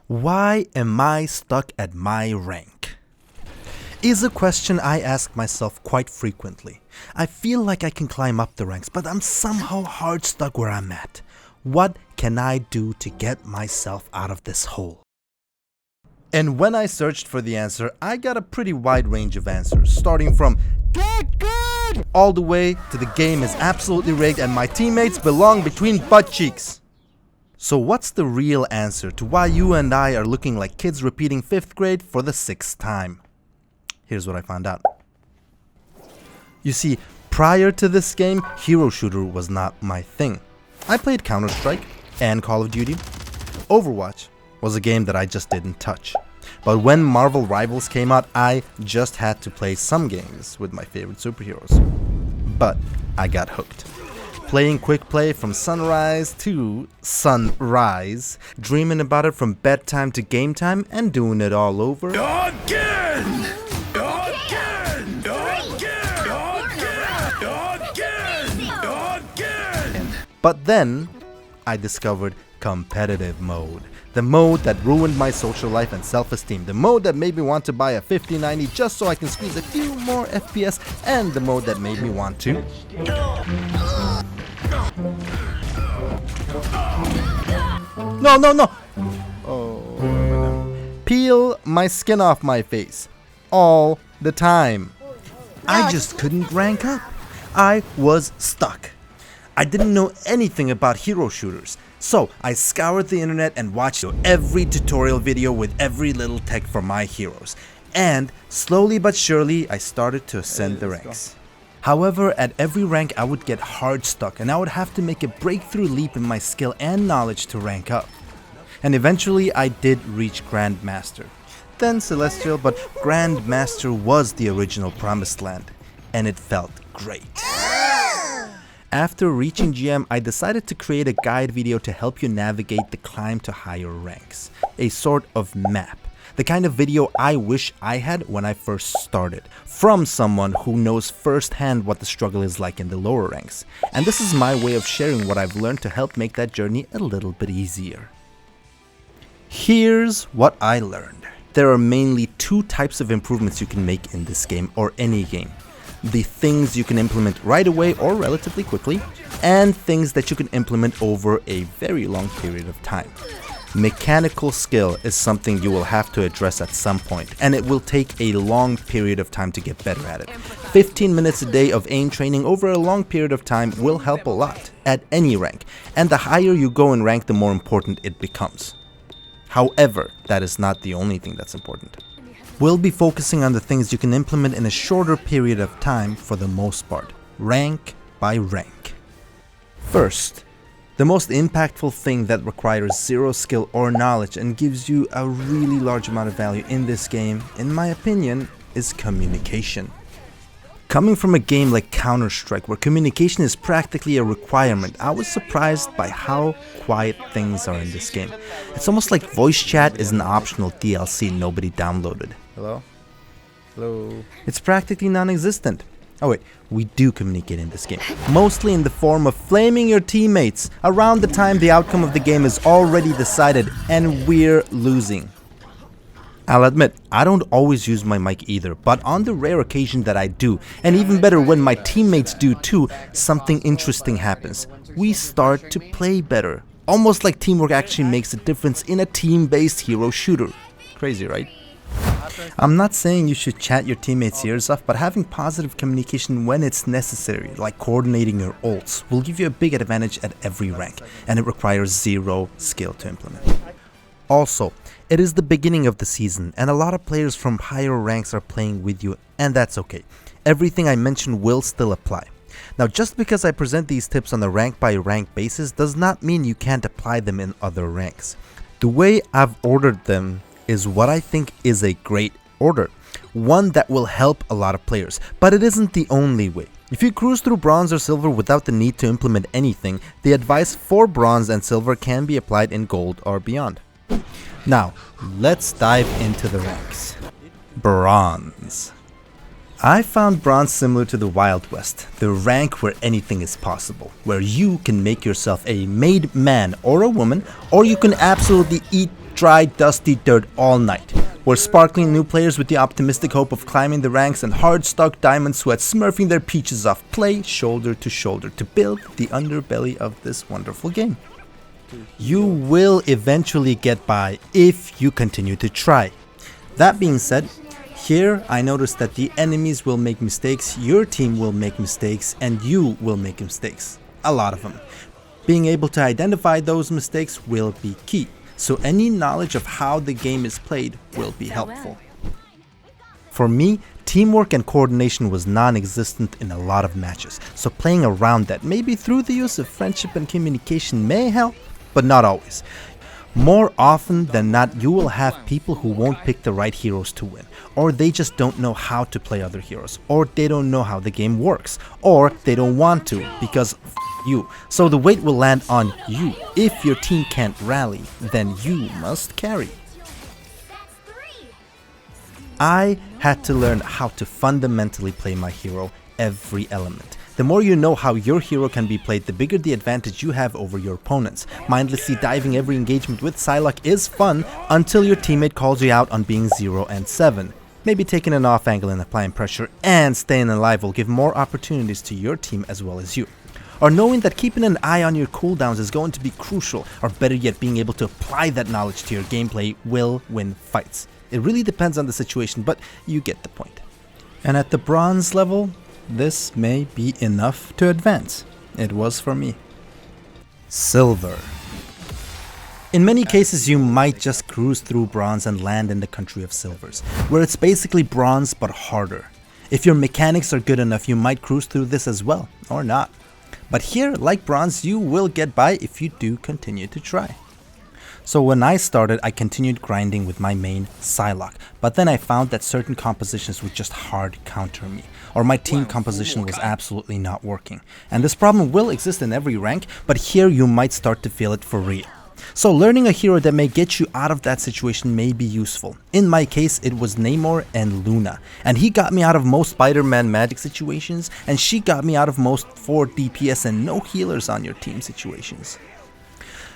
Why am I stuck at my rank? Is a question I ask myself quite frequently. I feel like I can climb up the ranks, but I'm somehow hard stuck where I'm at. What can I do to get myself out of this hole? And when I searched for the answer, I got a pretty wide range of answers, starting from "get good" all the way to "the game is absolutely rigged and my teammates belong between butt cheeks." So what's the real answer to why you and I are looking like kids repeating 5th grade for the 6th time? Here's what I found out. You see, prior to this game, hero shooter was not my thing. I played Counter-Strike and Call of Duty. Overwatch was a game that I just didn't touch. But when Marvel Rivals came out, I just had to play some games with my favorite superheroes. But I got hooked. Playing quick play from sunrise to sunrise, dreaming about it from bedtime to game time, and doing it all over again! But then, I discovered competitive mode. The mode that ruined my social life and self-esteem. The mode that made me want to buy a 5090 just so I can squeeze a few more FPS. And the mode that made me want to... No! Peel my skin off my face. All the time. I just couldn't rank up. I was stuck. I didn't know anything about hero shooters, so I scoured the internet and watched every tutorial video with every little tech for my heroes. And slowly but surely, I started to ascend the ranks. However, at every rank I would get hard stuck and I would have to make a breakthrough leap in my skill and knowledge to rank up. And eventually I did reach GrandMaster. Then Celestial, but GrandMaster was the original promised land, and it felt great. After reaching GM, I decided to create a guide video to help you navigate the climb to higher ranks. A sort of map. The kind of video I wish I had when I first started. From someone who knows firsthand what the struggle is like in the lower ranks. And this is my way of sharing what I've learned to help make that journey a little bit easier. Here's what I learned. There are mainly 2 types of improvements you can make in this game or any game. The things you can implement right away or relatively quickly, and things that you can implement over a very long period of time. Mechanical skill is something you will have to address at some point, and it will take a long period of time to get better at it. 15 minutes a day of aim training over a long period of time will help a lot at any rank, and the higher you go in rank, the more important it becomes. However, that is not the only thing that's important. We'll be focusing on the things you can implement in a shorter period of time for the most part, rank by rank. First, the most impactful thing that requires 0 skill or knowledge and gives you a really large amount of value in this game, in my opinion, is communication. Coming from a game like Counter-Strike, where communication is practically a requirement, I was surprised by how quiet things are in this game. It's almost like voice chat is an optional DLC nobody downloaded. Hello? It's practically non-existent. Oh wait, we do communicate in this game. Mostly in the form of flaming your teammates around the time the outcome of the game is already decided and we're losing. I'll admit, I don't always use my mic either, but on the rare occasion that I do, and even better when my teammates do too, something interesting happens. We start to play better. Almost like teamwork actually makes a difference in a team-based hero shooter. Crazy, right? I'm not saying you should chat your teammates' ears off, but having positive communication when it's necessary, like coordinating your ults, will give you a big advantage at every rank, and it requires 0 skill to implement. Also, it is the beginning of the season, and a lot of players from higher ranks are playing with you, and that's okay. Everything I mentioned will still apply. Now, just because I present these tips on a rank-by-rank basis does not mean you can't apply them in other ranks. The way I've ordered them is what I think is a great order, one that will help a lot of players, but it isn't the only way. If you cruise through bronze or silver without the need to implement anything, the advice for bronze and silver can be applied in gold or beyond. Now, let's dive into the ranks. Bronze. I found bronze similar to the Wild West, the rank where anything is possible, where you can make yourself a made man or a woman, or you can absolutely eat dry, dusty dirt all night. We're sparkling new players with the optimistic hope of climbing the ranks, and hard-stuck diamonds who had smurfing their peaches off play shoulder to shoulder to build the underbelly of this wonderful game. You will eventually get by if you continue to try. That being said, here I noticed that the enemies will make mistakes, your team will make mistakes, and you will make mistakes. A lot of them. Being able to identify those mistakes will be key, so any knowledge of how the game is played will be helpful. For me, teamwork and coordination was non-existent in a lot of matches, so playing around that, maybe through the use of friendship and communication, may help, but not always. More often than not, you will have people who won't pick the right heroes to win, or they just don't know how to play other heroes, or they don't know how the game works, or they don't want to because you. So the weight will land on you. If your team can't rally, then you must carry. I had to learn how to fundamentally play my hero, every element. The more you know how your hero can be played, the bigger the advantage you have over your opponents. Mindlessly diving every engagement with Psylocke is fun until your teammate calls you out on being 0 and 7. Maybe taking an off angle and applying pressure and staying alive will give more opportunities to your team as well as you. Or knowing that keeping an eye on your cooldowns is going to be crucial, or better yet, being able to apply that knowledge to your gameplay will win fights. It really depends on the situation, but you get the point. And at the bronze level, this may be enough to advance. It was for me. Silver. In many cases, you might just cruise through bronze and land in the country of silvers, where it's basically bronze but harder. If your mechanics are good enough, you might cruise through this as well, or not. But here, like bronze, you will get by if you do continue to try. So when I started, I continued grinding with my main Psylocke, but then I found that certain compositions would just hard counter me, or my team composition was absolutely not working. And this problem will exist in every rank, but here you might start to feel it for real. So learning a hero that may get you out of that situation may be useful. In my case, it was Namor and Luna, and he got me out of most Spider-Man magic situations, and she got me out of most 4 DPS and no healers on your team situations.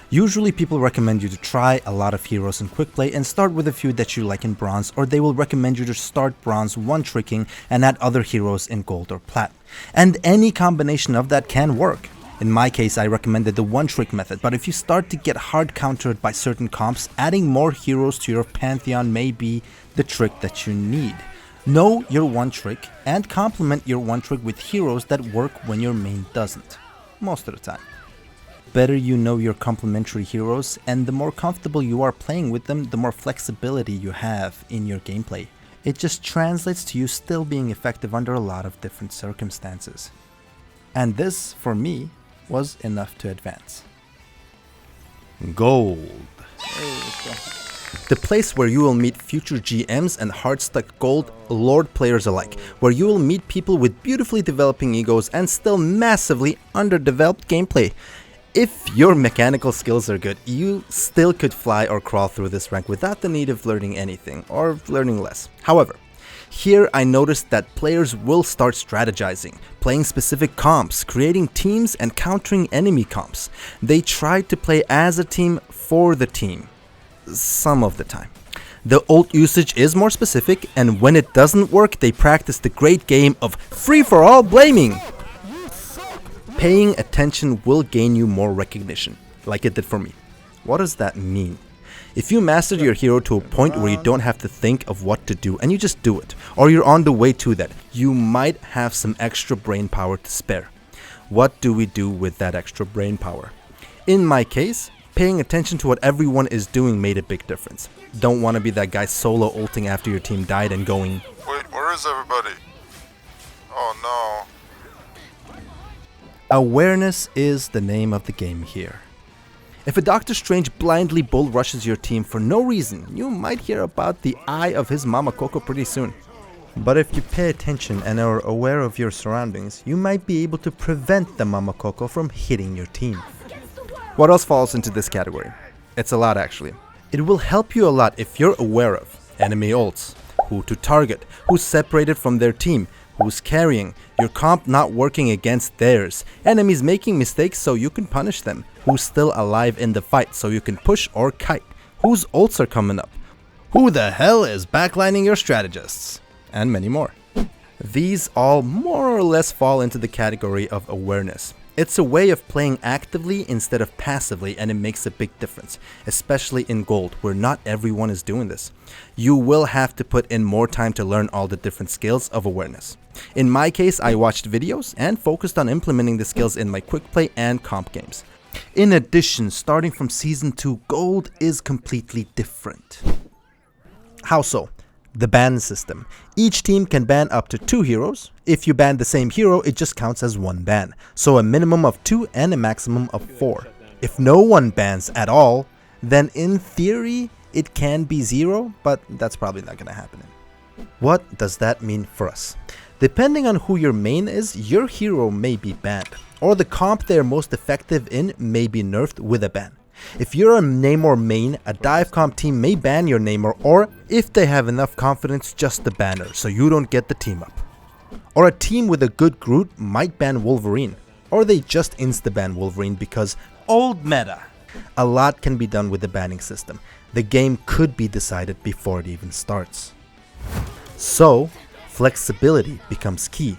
Usually people recommend you to try a lot of heroes in quick play and start with a few that you like in bronze, or they will recommend you to start bronze one-tricking and add other heroes in gold or plat. And any combination of that can work. In my case, I recommended the one-trick method, but if you start to get hard countered by certain comps, adding more heroes to your pantheon may be the trick that you need. Know your one-trick and complement your one-trick with heroes that work when your main doesn't, most of the time. Better you know your complementary heroes, and the more comfortable you are playing with them, the more flexibility you have in your gameplay. It just translates to you still being effective under a lot of different circumstances. And this, for me, was enough to advance. Gold. The place where you will meet future GMs and hard-stuck gold lord players alike, where you will meet people with beautifully developing egos and still massively underdeveloped gameplay. If your mechanical skills are good, you still could fly or crawl through this rank without the need of learning anything, or learning less. However, here I noticed that players will start strategizing, playing specific comps, creating teams and countering enemy comps. They try to play as a team for the team, some of the time. The ult usage is more specific, and when it doesn't work, they practice the great game of free-for-all blaming. Paying attention will gain you more recognition, like it did for me. What does that mean? If you mastered your hero to a point where you don't have to think of what to do and you just do it, or you're on the way to that, you might have some extra brain power to spare. What do we do with that extra brain power? In my case, paying attention to what everyone is doing made a big difference. Don't want to be that guy solo ulting after your team died and going, "Wait, where is everybody? Oh no." Awareness is the name of the game here. If a Doctor Strange blindly bull rushes your team for no reason, you might hear about the eye of his Mama Coco pretty soon. But if you pay attention and are aware of your surroundings, you might be able to prevent the Mama Coco from hitting your team. What else falls into this category? It's a lot actually. It will help you a lot if you're aware of enemy ults, who to target, who's separated from their team, who's carrying, your comp not working against theirs, enemies making mistakes so you can punish them, who's still alive in the fight so you can push or kite, whose ults are coming up, who the hell is backlining your strategists, and many more. These all more or less fall into the category of awareness. It's a way of playing actively instead of passively, and it makes a big difference, especially in Gold, where not everyone is doing this. You will have to put in more time to learn all the different skills of awareness. In my case, I watched videos and focused on implementing the skills in my quick play and comp games. In addition, starting from Season 2, Gold is completely different. How so? The ban system. Each team can ban up to 2 heroes. If you ban the same hero, it just counts as 1 ban. So a minimum of 2 and a maximum of 4. If no one bans at all, then in theory, it can be 0, but that's probably not going to happen. What does that mean for us? Depending on who your main is, your hero may be banned, or the comp they are most effective in may be nerfed with a ban. If you're a Namor main, a dive comp team may ban your Namor, or if they have enough confidence, just the banner, so you don't get the team up. Or a team with a good Groot might ban Wolverine, or they just insta-ban Wolverine because old meta. A lot can be done with the banning system. The game could be decided before it even starts. So, flexibility becomes key.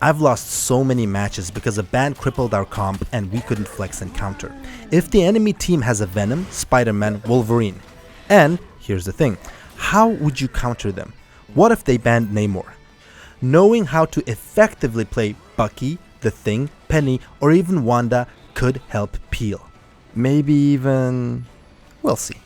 I've lost so many matches because a ban crippled our comp and we couldn't flex and counter. If the enemy team has a Venom, Spider-Man, Wolverine. And here's the thing, how would you counter them? What if they banned Namor? Knowing how to effectively play Bucky, The Thing, Penny, or even Wanda could help peel. Maybe even... we'll see.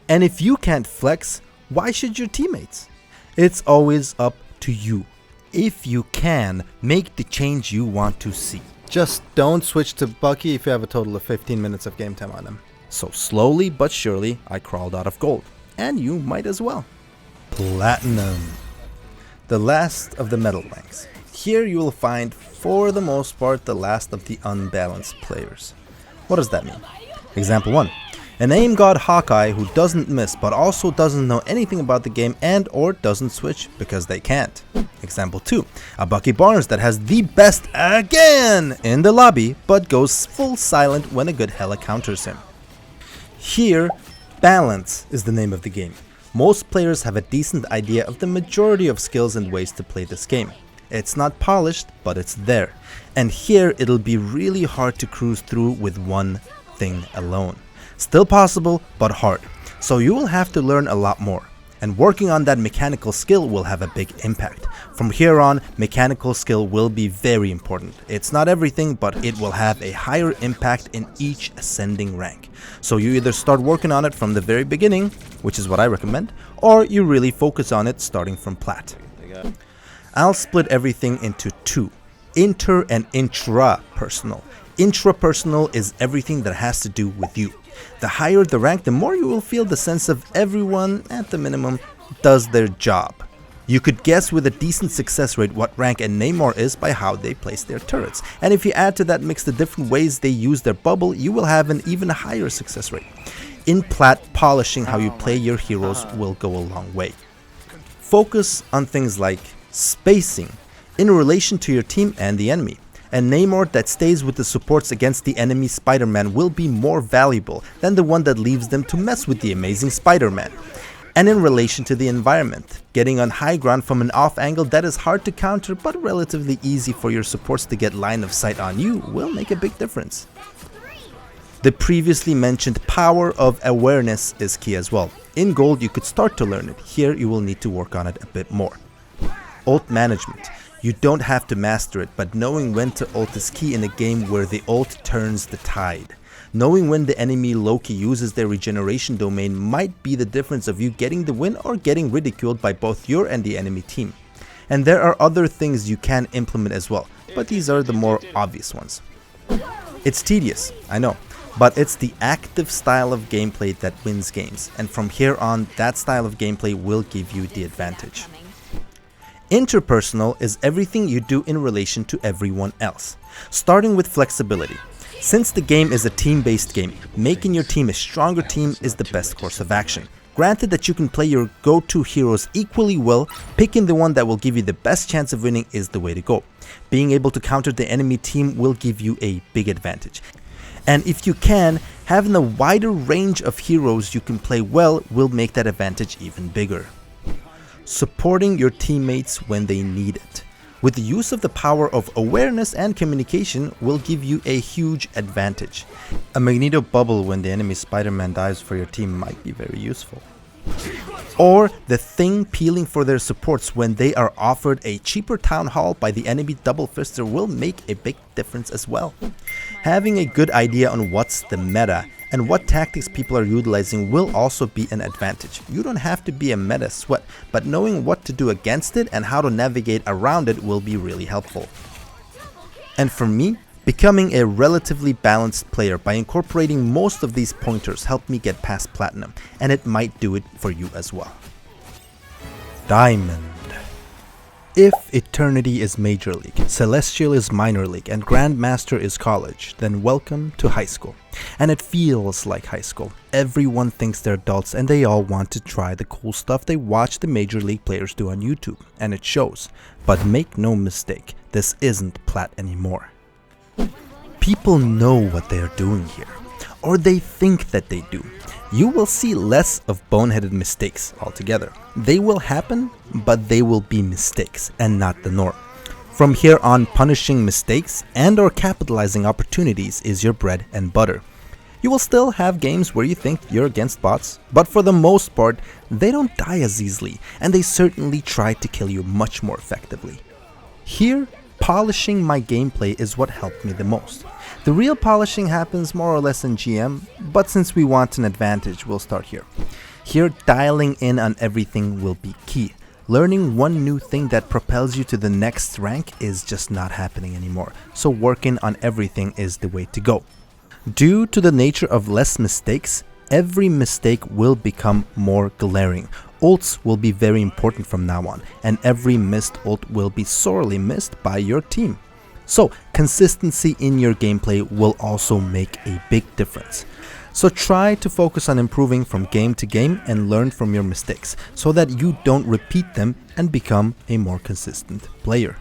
And if you can't flex, why should your teammates? It's always up to you. If you can, make the change you want to see. Just don't switch to Bucky if you have a total of 15 minutes of game time on him. So slowly but surely, I crawled out of Gold. And you might as well. Platinum. The last of the metal ranks. Here you will find, for the most part, the last of the unbalanced players. What does that mean? Example 1. An aim god Hawkeye who doesn't miss but also doesn't know anything about the game and or doesn't switch because they can't. Example 2. A Bucky Barnes that has the best again in the lobby but goes full silent when a good Hela counters him. Here, balance is the name of the game. Most players have a decent idea of the majority of skills and ways to play this game. It's not polished, but it's there. And here it'll be really hard to cruise through with one thing alone. Still possible, but hard. So you will have to learn a lot more. And working on that mechanical skill will have a big impact. From here on, mechanical skill will be very important. It's not everything, but it will have a higher impact in each ascending rank. So you either start working on it from the very beginning, which is what I recommend, or you really focus on it starting from plat. I'll split everything into 2, inter and intra-personal. Intra-personal is everything that has to do with you. The higher the rank, the more you will feel the sense of everyone, at the minimum, does their job. You could guess with a decent success rate what rank a Namor is by how they place their turrets. And if you add to that mix the different ways they use their bubble, you will have an even higher success rate. In plat, polishing how you play your heroes will go a long way. Focus on things like spacing in relation to your team and the enemy. A Namor that stays with the supports against the enemy Spider-Man will be more valuable than the one that leaves them to mess with the amazing Spider-Man. And in relation to the environment, getting on high ground from an off angle that is hard to counter but relatively easy for your supports to get line of sight on you will make a big difference. The previously mentioned power of awareness is key as well. In Gold you could start to learn it, here you will need to work on it a bit more. Ult management. You don't have to master it, but knowing when to ult is key in a game where the ult turns the tide. Knowing when the enemy Loki uses their regeneration domain might be the difference of you getting the win or getting ridiculed by both your and the enemy team. And there are other things you can implement as well, but these are the more obvious ones. It's tedious, I know, but it's the active style of gameplay that wins games, and from here on, that style of gameplay will give you the advantage. Interpersonal is everything you do in relation to everyone else, starting with flexibility. Since the game is a team-based game, making your team a stronger team is the best course of action. Granted that you can play your go-to heroes equally well, picking the one that will give you the best chance of winning is the way to go. Being able to counter the enemy team will give you a big advantage. And if you can, having a wider range of heroes you can play well will make that advantage even bigger. Supporting your teammates when they need it. With the use of the power of awareness and communication will give you a huge advantage. A Magneto bubble when the enemy Spider-Man dives for your team might be very useful. Or the Thing peeling for their supports when they are offered a cheaper town hall by the enemy double fister will make a big difference as well. Having a good idea on what's the meta and what tactics people are utilizing will also be an advantage. You don't have to be a meta sweat, but knowing what to do against it and how to navigate around it will be really helpful. And for me, becoming a relatively balanced player by incorporating most of these pointers helped me get past Platinum, and it might do it for you as well. Diamond. If Eternity is Major League, Celestial is Minor League, and GrandMaster is College, then welcome to high school. And it feels like high school. Everyone thinks they're adults and they all want to try the cool stuff they watch the Major League players do on YouTube, and it shows. But make no mistake, this isn't Plat anymore. People know what they are doing here, or they think that they do. You will see less of boneheaded mistakes altogether. They will happen, but they will be mistakes and not the norm. From here on, punishing mistakes and or capitalizing opportunities is your bread and butter. You will still have games where you think you're against bots, but for the most part, they don't die as easily, and they certainly try to kill you much more effectively. Here, polishing my gameplay is what helped me the most. The real polishing happens more or less in GM, but since we want an advantage, we'll start here. Here, dialing in on everything will be key. Learning one new thing that propels you to the next rank is just not happening anymore, so working on everything is the way to go. Due to the nature of less mistakes, every mistake will become more glaring. Ults will be very important from now on, and every missed ult will be sorely missed by your team. So, consistency in your gameplay will also make a big difference. So try to focus on improving from game to game and learn from your mistakes, so that you don't repeat them and become a more consistent player.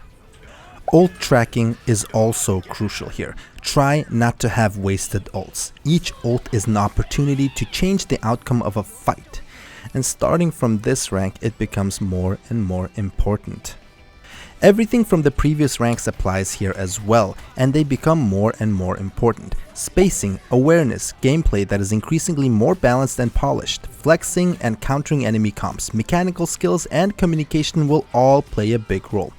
Ult tracking is also crucial here. Try not to have wasted ults. Each ult is an opportunity to change the outcome of a fight. And starting from this rank, it becomes more and more important. Everything from the previous ranks applies here as well, and they become more and more important. Spacing, awareness, gameplay that is increasingly more balanced and polished, flexing and countering enemy comps, mechanical skills and communication will all play a big role.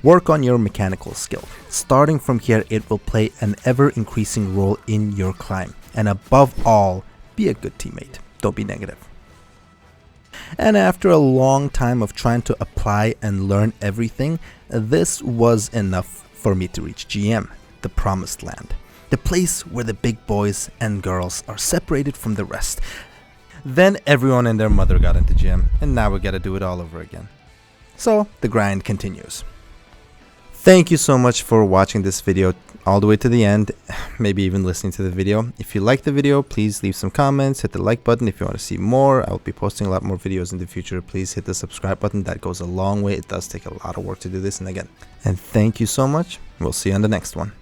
Work on your mechanical skill. Starting from here, it will play an ever-increasing role in your climb. And above all, be a good teammate. Don't be negative. And after a long time of trying to apply and learn everything, this was enough for me to reach GM, the promised land. The place where the big boys and girls are separated from the rest. Then everyone and their mother got into GM, and now we gotta do it all over again. So the grind continues. Thank you so much for watching this video all the way to the end, maybe even listening to the video. If you liked the video, please leave some comments, hit the like button. If you want to see more, I will be posting a lot more videos in the future. Please hit the subscribe button. That goes a long way. It does take a lot of work to do this and again. And thank you so much. We'll see you on the next one.